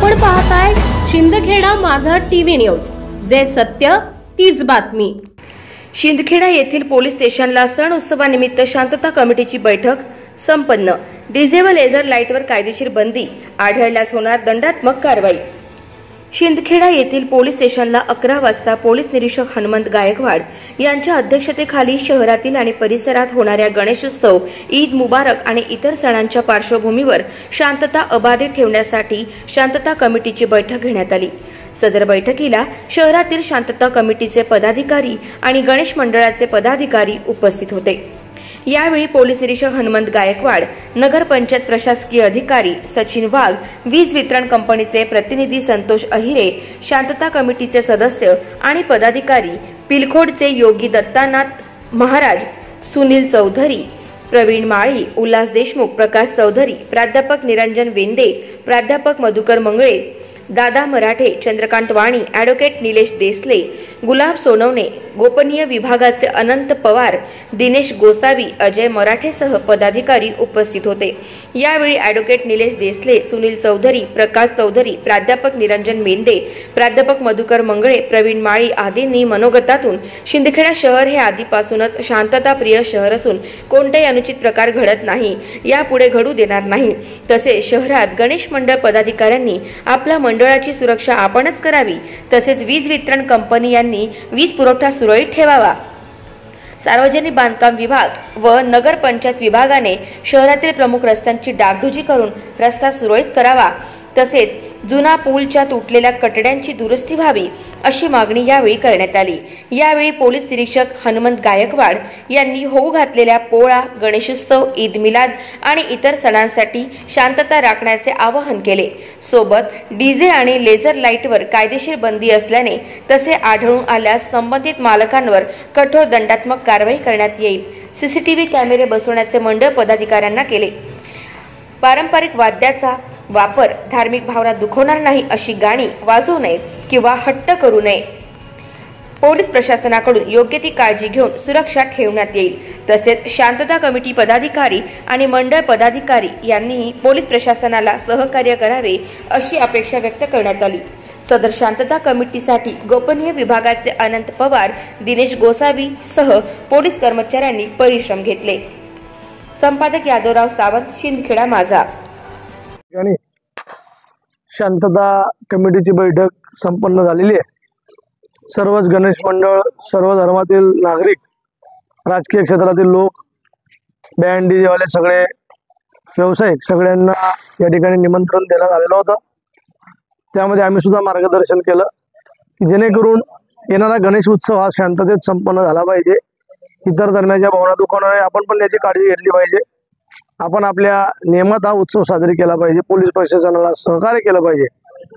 आपण पाहताय शिंदखेडा माझा टीव्ही न्यूज, जे सत्य तीच बातमी। शिंदखेडा येथील पोलीस स्टेशनला सण उत्सवानिमित्त शांतता कमिटीची बैठक संपन्न। डीजे व लेझर लाईटवर कायदेशीर बंदी, आढळल्यास होणार दंडात्मक कारवाई। शिंदखेडा येथील पोलीस स्टेशनला 11 वाजता पोलीस निरीक्षक हनुमंत गायकवाड यांच्या अध्यक्षतेखाली शहरातील आणि परिसरात होणाऱ्या गणेशोत्सव, ईद मुबारक आणि इतर सणांच्या पार्श्वभूमीवर शांतता अबाधित ठेवण्यासाठी शांतता कमिटीची बैठक घेण्यात आली। सदर बैठकीला शहरातील शांतता कमिटीचे पदाधिकारी आणि गणेश मंडळाचे पदाधिकारी उपस्थित होते। यावेळी पोलीस निरीक्षक हनुमंत गायकवाड, नगर पंचायत प्रशासकीय अधिकारी सचिन वाघ, वीज वितरण कंपनीचे प्रतिनिधी संतोष अहिरे, शांतता कमिटीचे सदस्य आणि पदाधिकारी, पिलखोडचे योगी दत्तानाथ महाराज, सुनील चौधरी, प्रवीण माळी, उल्हास देशमुख, प्रकाश चौधरी, प्राध्यापक निरंजन वेंदे, प्राध्यापक मधुकर मंगळे, दादा मराठे, चंद्रकांत वाणी, ॲडव्होकेट निलेश देसले, गुलाब सोनवणे, गोपनीय विभागाचे अनंत पवार, दिनेश गोसावी, अजय मराठेसह पदाधिकारी उपस्थित होते। यावेळी ॲडव्होकेट निलेश देसले, सुनील चौधरी, प्रकाश चौधरी, प्राध्यापक निरंजन वेंदे, प्राध्यापक मधुकर मंगळे, प्रवीण माळी आदींनी मनोगतातून शिंदखेडा शहर हे आधीपासूनच शांतताप्रिय शहर असून कोणताही अनुचित प्रकार घडत नाही, यापुढे घडू देणार नाही। तसेच शहरात गणेश मंडळ पदाधिकाऱ्यांनी आपल्या मंडळाची सुरक्षा आपणच करावी, तसेच वीज वितरण कंपनी यांनी वीज पुरवठा सुरळीत ठेवावा। सार्वजनिक बांधकाम विभाग व नगर पंचायत विभागाने शहरातील प्रमुख रस्त्यांची डागडुजी करून रस्ता सुरळीत करावा, तसेच जुना पूलच्या तुटलेल्या कटड्यांची दुरुस्ती व्हावी अशी मागणी यावेळी करण्यात आली। यावेळी पोलीस निरीक्षक हनुमंत गायकवाड यांनी होऊ घातलेल्या पोळा, गणेशोत्सव, ईद मिलाद आणि इतर सणांसाठी शांतता राखण्याचे आवाहन केले। सोबत डीजे आणि लेझर लाईटवर कायदेशीर बंदी असल्याने तसे आढळून आल्यास संबंधित मालकांवर कठोर दंडात्मक कारवाई करण्यात येईल। सीसीटीव्ही कॅमेरे बसवण्याचे मंडळ पदाधिकाऱ्यांना केले। पारंपरिक वाद्याचा वापर धार्मिक भावना दुखवणार नाही अशी गाणी वाजवू नये किंवा हट्ट करू नये। पोलीस प्रशासनाकडून योग्य ती काळजी घेऊन सुरक्षा ठेवण्यात येईल। तसेच शांतता कमिटी पदाधिकारी आणि मंडळ पदाधिकारी यांनीही पोलीस प्रशासनाला सहकार्य करावे अशी अपेक्षा व्यक्त करण्यात आली। सदर शांतता कमिटीसाठी गोपनीय विभागाचे अनंत पवार, दिनेश गोसावी सह पोलीस कर्मचाऱ्यांनी परिश्रम घेतले। संपादक यादवराव सावंत, शिंदखेडा माझा। शांतता कमिटीची बैठक संपन्न झालेली आहे। सर्वच गणेश मंडळ, सर्व धर्मातील नागरिक, राजकीय क्षेत्रातील लोक, बँड डीजेवाले, सगळे व्यावसायिक सगळ्यांना या ठिकाणी निमंत्रण देण्यात आलेलं होतं। त्यामध्ये आम्ही सुद्धा मार्गदर्शन केलं की जेणेकरून येणारा गणेश उत्सव हा शांततेत संपन्न झाला पाहिजे। इतर धर्माच्या भावना दुखावणार नाही, आपण पण याची काळजी घेतली पाहिजे। आपण आपल्या नियमात हा उत्सव साजरी केला पाहिजे, पोलीस प्रशासनाला सहकार्य केलं पाहिजे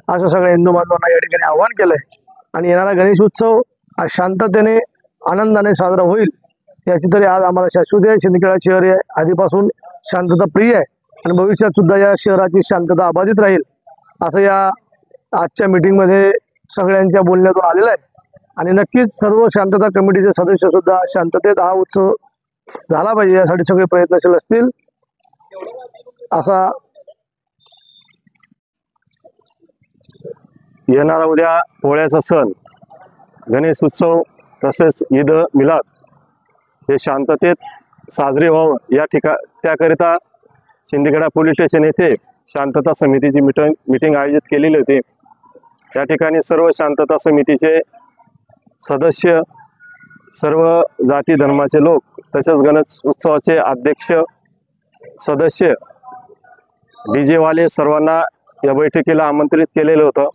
असं सगळ्या हिंदू बांधवांना या ठिकाणी आवाहन केलंय। आणि येणारा गणेश उत्सव हा शांततेने, आनंदाने साजरा होईल याची तरी आज आम्हाला शाश्वती आहे। शिंदखेडा शहर हे आधीपासून शांतता प्रिय आहे आणि भविष्यात सुद्धा या शहराची शांतता अबाधित राहील असं या आजच्या मीटिंगमध्ये सगळ्यांच्या बोलण्यातून आलेलं आहे। आणि नक्कीच सर्व शांतता कमिटीचे सदस्य सुद्धा शांततेत हा उत्सव झाला पाहिजे यासाठी सगळे प्रयत्नशील असतील असा। येणारा उद्या पोळ्याचा सण, गणेश उत्सव तसेच ईद मिलाद हे शांततेत साजरे व्हावं त्याकरिता शिंदखेडा पोलीस स्टेशन येथे शांतता समितीची मीटिंग आयोजित केलेली होती। त्या ठिकाणी सर्व शांतता समितीचे सदस्य, सर्व जाती धर्माचे लोक तसेच गणेश उत्सवाचे अध्यक्ष, सदस्य, डीजेवाले सर्वांना या बैठकीला आमंत्रित केलेलं होतं।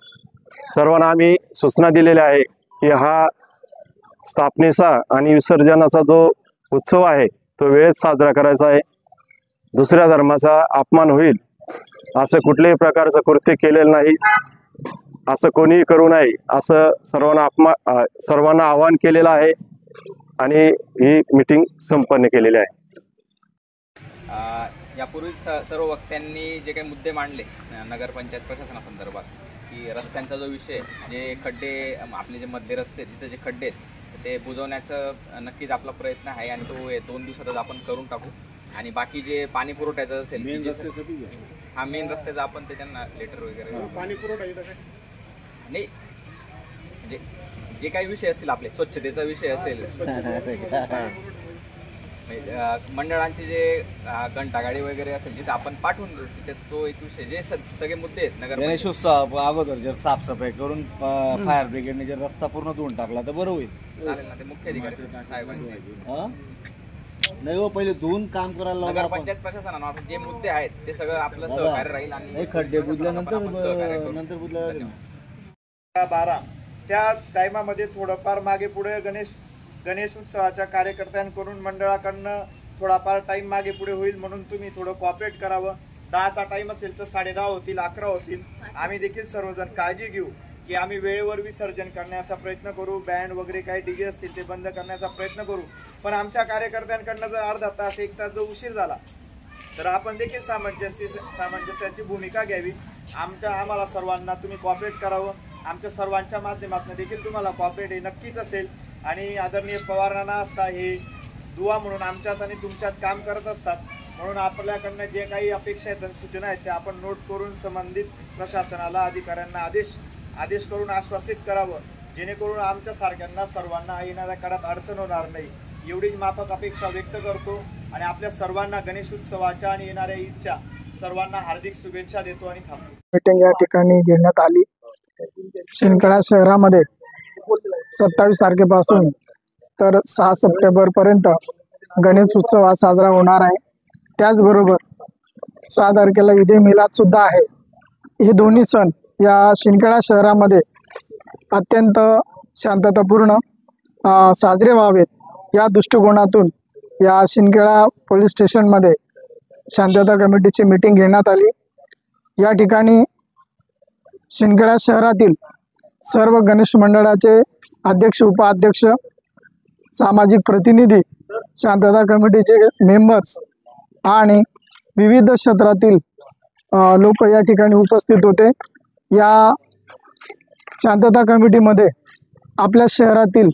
सर्वांना आम्ही सूचना दिलेल्या आहे की हा स्थापनेचा आणि विसर्जनाचा जो उत्सव आहे तो वेळेत साजरा करायचा आहे। दुसऱ्या धर्माचा अपमान होईल असं कुठल्याही प्रकारचं कृत्य केलेलं नाही, असं कोणीही करू नये असं सर्वांना आवाहन केलेलं आहे आणि ही मीटिंग संपन्न केलेली आहे। यापूर्वी सर्व वक्त्यांनी जे काही मुद्दे मांडले नगरपंचायत प्रशासनासंदर्भात, की रस्त्यांचा जो विषय, जे खड्डे आपले जे मधले रस्ते तिथे जे खड्डे आहेत ते बुजवण्याचं नक्कीच आपला प्रयत्न आहे आणि तो 2 दिवसातच आपण करून टाकू। आणि बाकी जे पाणी पुरवठ्याचं असेल हा मेन रस्त्याचं आपण ते त्यांना लेटर वगैरे पाणी पुरवठा नाही म्हणजे जे काही विषय असतील आपले स्वच्छतेचा विषय असेल मंडळांचे जे घंटागाडी वगैरे असेल जिथे आपण पाठवून देऊ तिथे तो एक विषय जे सगळे मुद्दे आहेत नगर गणेशोत्सव अगोदर जर साफसफाई करून फायर ब्रिगेडने जर रस्ता पूर्ण धुवून टाकला तर बरं होईल. चालेल ना ते मुख्य अधिकारी साहेबांचे नाही हो पहिले धुवून काम करायला लावलं नगर आपण. पंचायत प्रशासनानं जे मुद्दे आहेत ते सगळं आपलं सहकार्य राहील आणि खड्डे बुजल्यानंतर नंतर बुजल्यावर 12 त्या टायमामध्ये थोडंफार मागे पुढे गणेश उत्सवाच्या कार्यकर्त्यांकडून मंडळाकडनं थोडाफार टाइम मागे पुढे होईल म्हणून तुम्ही थोडं कॉपरेट करावं. 10चा टाइम असेल तर 10:30 होतील, 11 होतील. आम्ही देखील सर्वजण काळजी घेऊ की आम्ही वेळेवर विसर्जन करण्याचा प्रयत्न करू. बँड वगैरे काही डीजे असतील ते बंद करण्याचा प्रयत्न करू. पण आमच्या कार्यकर्त्यांकडनं जर अर्धा तास 1 तास जो उशीर झाला तर आपण देखील सामंजस्याची भूमिका घ्यावी. आम्हाला सर्वांना तुम्ही कॉपरेट करावं. आमच्या सर्वांच्या माध्यमातून देखील तुम्हाला कॉपरेट हे नक्कीच असेल. आणि आदरणीय पवार नाना असता हे दुवा म्हणून आमच्यात आणि तुमच्यात काम करत असतात. म्हणून आपल्याकडनं जे काही अपेक्षा आहेत आणि सूचना आहेत त्या आपण नोट करून संबंधित प्रशासनाला अधिकाऱ्यांना आदेश करून आश्वासित करावं जेणेकरून आमच्या सारख्यांना सर्वांना येणाऱ्या काळात अडचण होणार नाही एवढीच माफक अपेक्षा व्यक्त करतो. आणि आपल्या सर्वांना गणेश उत्सवाच्या आणि येणाऱ्या ईदच्या सर्वांना हार्दिक शुभेच्छा देतो आणि थांबतो. मीटिंग या ठिकाणी घेण्यात आली. शिंदखेडा शहरामध्ये 27 तारखेपासून तर 6 सप्टेंबर पर्यंत गणेश उत्सव हा साजरा होणार आहे. त्याचबरोबर 6 तारखेला ईद ए मिलाद सुद्धा आहे. हे दोन्ही सण या शिंदखेडा शहरामध्ये अत्यंत शांततापूर्ण साजरे व्हावेत या दृष्टिकोनातून या शिंदखेडा पोलीस स्टेशनमध्ये शांतता कमिटीची मीटिंग घेण्यात आली. या ठिकाणी शिंदखेडा शहरातील सर्व गणेश मंडळाचे अध्यक्ष, उपाध्यक्ष, सामाजिक प्रतिनिधी, शांतता कमिटीचे मेंबर्स आणि विविध क्षेत्रातील लोक या ठिकाणी उपस्थित होते. या शांतता कमिटीमध्ये आपल्या शहरातील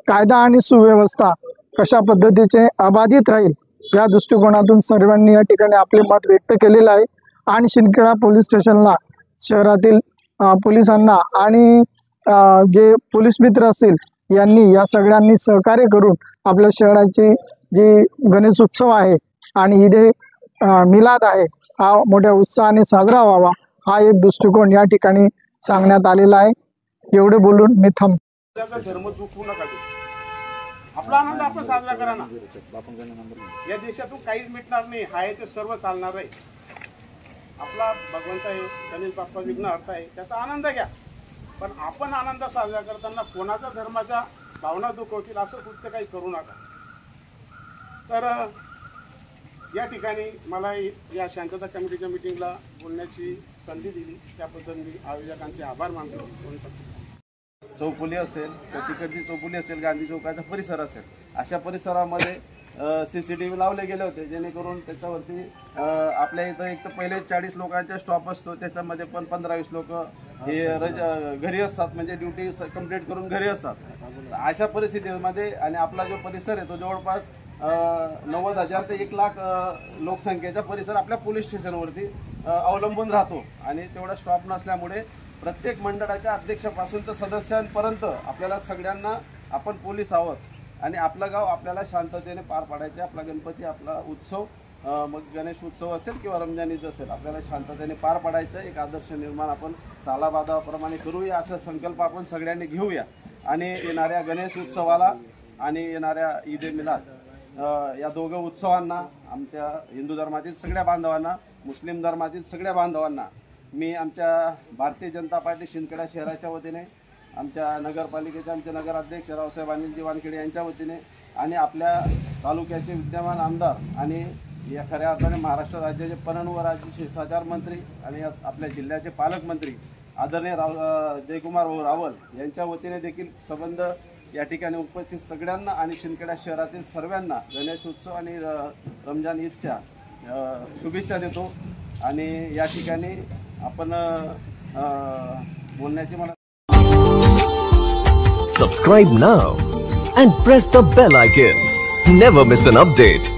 कायदा आणि सुव्यवस्था कशा पद्धतीचे अबाधित राहील या दृष्टिकोनातून सर्वांनी या ठिकाणी आपले मत व्यक्त केलेलं आहे. आणि शिंदखेडा पोलीस स्टेशनला शहरातील पोलिसांना आणि जे पोलीस मित्र असतील यांनी या सगळ्यांनी सहकार्य करून आपल्या शहराची जी गणेश उत्सव आहे आणि ईद ए मिलाद आहे हा मोठ्या उत्साहाने साजरा व्हावा हा एक दृष्टिकोन या ठिकाणी सांगण्यात आलेला आहे. एवढे बोलून मी थांबतो. धर्म दुखवू नका. आपला आनंद आपण साजरा करा ना. या देशातून काहीच मिटणार नाही. आहे ते सर्व चालणार आहे. आपला भगवंत आहे, गणेश बाप्पा विघ्नहर्ता आहे, त्याचा आनंद घ्या. पण आपण आनंद साजरा करताना कोणाच्या धर्माच्या भावना दुखवतील असं कृत्य काही करू नका. तर या ठिकाणी मला या शांतता कमिटीच्या मीटिंगला बोलण्याची संधी दिली त्याबद्दल मी आयोजकांचे आभार मानतो. चौफुली असेल तर तिकडची चौफुली असेल, गांधी चौकाचा परिसर असेल, अशा परिसरामध्ये CCTV लावले गेले होते जेणेकरून त्याच्यावरती आपल्या इथं एक तर पहिले 40 लोकांचा स्टॉप असतो त्याच्यामध्ये पण 15-20 लोक हे घरी असतात म्हणजे ड्युटी कंप्लीट करून घरी असतात. अशा परिस्थितीमध्ये आणि आपला जो परिसर आहे तो जवळपास 90,000 ते 1 लाख लोकसंख्येचा परिसर आपल्या पोलीस स्टेशनवरती अवलंबून राहतो. आणि तेवढा स्टॉप नसल्यामुळे प्रत्येक मंडळाच्या अध्यक्षापासून तर सदस्यांपर्यंत आपल्याला सगळ्यांना आपण पोलीस आहोत आणि आपलं गाव आपल्याला शांततेने पार पाडायचे. आपला गणपती, आपला उत्सव, मग गणेश उत्सव असेल किंवा रमजान ईद असेल, आपल्याला शांततेने पार पाडायचं. एक आदर्श निर्माण आपण सालाबादाप्रमाणे करूया असा संकल्प आपण सगळ्यांनी घेऊया. आणि येणाऱ्या गणेश उत्सवाला आणि येणाऱ्या ईद ए मिलाद या दोघं उत्सवांना आमच्या हिंदू धर्मातील सगळ्या बांधवांना, मुस्लिम धर्मातील सगळ्या बांधवांना मी आमच्या भारतीय जनता पार्टी शिंदखेडा शहराच्या वतीने, आमच्या नगरपालिकेचे आमचे नगराध्यक्ष रावसाहेब अनिलजी वानखेडे यांच्या वतीने आणि आपल्या तालुक्याचे विद्यमान आमदार आणि या खऱ्या अर्थाने महाराष्ट्र राज्याचे पणन व राज्य शिष्टाचार मंत्री आणि आपल्या जिल्ह्याचे पालकमंत्री आदरणीय जयकुमार भाऊ रावल यांच्या वतीने देखील संबंध या ठिकाणी उपस्थित सगळ्यांना आणि शिंदखेडा शहरातील सर्वांना गणेश उत्सव आणि रमजान ईदच्या शुभेच्छा देतो. आणि या ठिकाणी आपण बोलण्याची मला Subscribe now and press the bell icon. Never miss an update.